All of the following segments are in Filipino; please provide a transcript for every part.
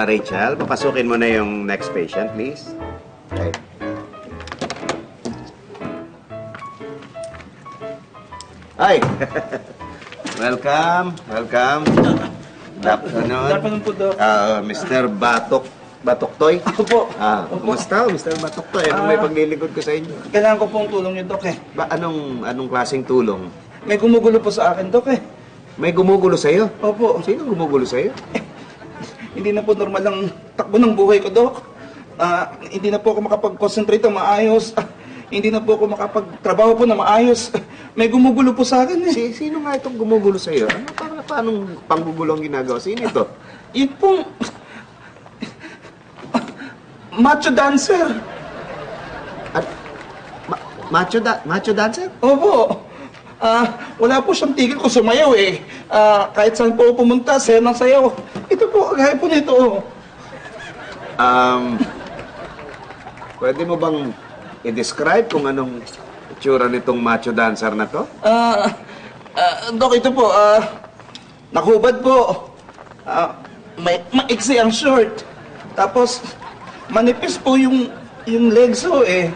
Rachel, papasukin mo na yung next patient, please. Okay. Hi! Welcome. Good afternoon. Good afternoon po, Doc. Mr. Batoktoy. Ako po. Kumusta, Mr. Batoktoy? Anong may paglilingkod ko sa inyo? Kailangan ko pong tulong niyo, Doc, eh. Anong klaseng tulong? May gumugulo po sa akin, Doc, eh. May gumugulo sa'yo? Opo. Sino gumugulo sa'yo? Hindi na po normal ang takbo ng buhay ko, Doc. Hindi na po ako makapag-concentrate ng maayos. Hindi na po ako makapagtrabaho po na maayos. May gumugulo po sa akin, eh. Sino nga itong gumugulo sa'yo? Paanong panggugulo ang ginagawa? Sino ito? Yun pong... macho dancer. Macho dancer? Opo. Wala po siyang tigil ko sumayaw, eh. Kahit saan po ako pumunta, sayo ng sayaw. Ito po, gaya po nito, oh. Pwede mo bang i-describe kung anong itsura nitong macho dancer na to? Dok, ito po, nakubad po. Maiksi ang short. Tapos, manipis po yung legs ko, eh.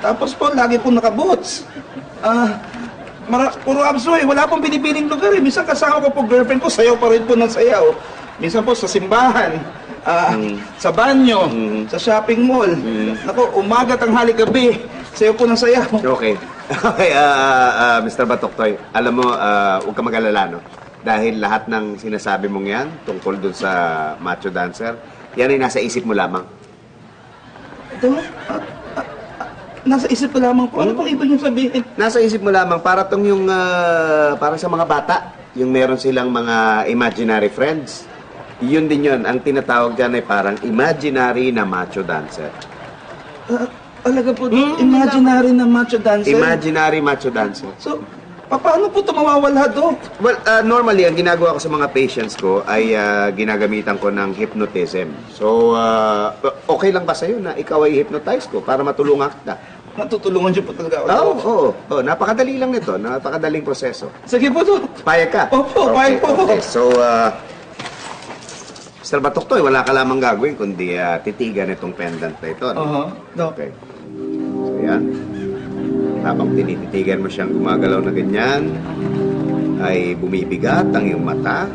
Tapos po, lagi po nakaboots. Puro abso, eh. Wala pong pinipiling lugar, eh. Minsan kasama ko po girlfriend ko, sayaw pa rin po ng sayaw. Minsan po sa simbahan, sa banyo, sa shopping mall. Nako, umaga, tanghali, gabi. Sayaw po ng sayaw. Okay. Okay, Mr. Batoktoy, alam mo, huwag ka mag-alala, no? Dahil lahat ng sinasabi mong yan, tungkol dun sa macho dancer, yan ay nasa isip mo lamang. Ito, nasa isip ko lamang po. Ano pong ibig niyong sabihin? Nasa isip mo lamang, para tong yung, para sa mga bata, yung meron silang mga imaginary friends. Yun din yun, ang tinatawag dyan ay parang imaginary na macho dancer. Talaga po, imaginary na macho dancer? Imaginary macho dancer. So, paano po ito mawawala, Dok? Well, normally, ang ginagawa ko sa mga patients ko ay ginagamitan ko ng hypnotism. So, okay lang ba sa'yo na ikaw ay hypnotize ko para matulungan kita? Natutulungan niyo po talaga ako, Dok. Oo. Napakadali lang nito. Napakadaling proseso. Sige po, Dok. Payag ka? Opo, payag po. Okay. So, Mr. Batoktoy, wala ka lamang gagawin kundi titigan itong pendant na ito. No? Dok. Okay. So, yan. Habang tinititigan mo siyang gumagalaw na ganyan, ay bumibigat ang iyong mata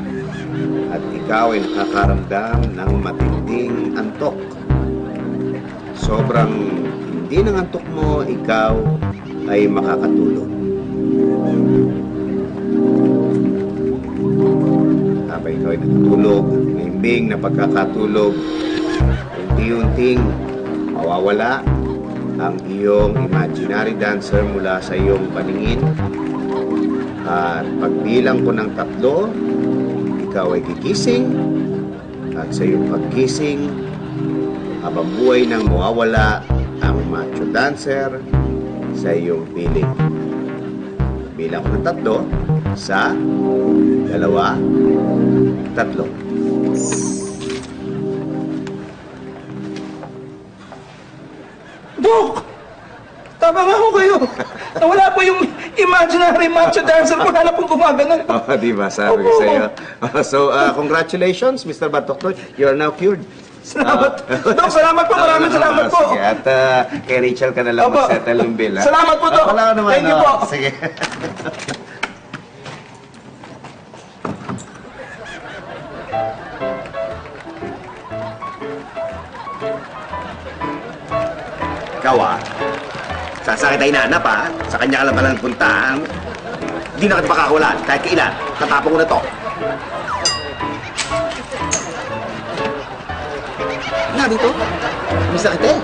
at ikaw ay nakakaramdam ng matinding antok. Sobrang hindi ng antok mo, ikaw ay makakatulog. Habang ikaw ay natutulog, mahimbing na pagkakatulog, unti-unting mawawala ang iyong imaginary dancer mula sa iyong paningin. At pagbilang ko ng 3, ikaw ay gigising. At sa iyong paggising, habang buhay nang mawawala ang macho dancer sa iyong piling. Bilang ko ng 3, 1, 2, 3. Dok! Tama nga ho kayo. Nawala po yung imaginary macho dancer. Wala na pong gumaganon. Diba? Sabi ko sa'yo. So, congratulations, Mr. Batoktoy. You are now cured. Salamat. Dok, salamat po. Maraming salamat po. Sige, at kay Rachel ka na lang mag-settle yung bill, ha? Salamat po, Dok. Wala ka naman. Thank you po. Sige. Ikaw, sasakit ay nanap, sa kanya ka lang palang puntaan. Hindi na kita makakawalan, kahit kailan. Tatapon ko na to. Nga dito, may sakit eh.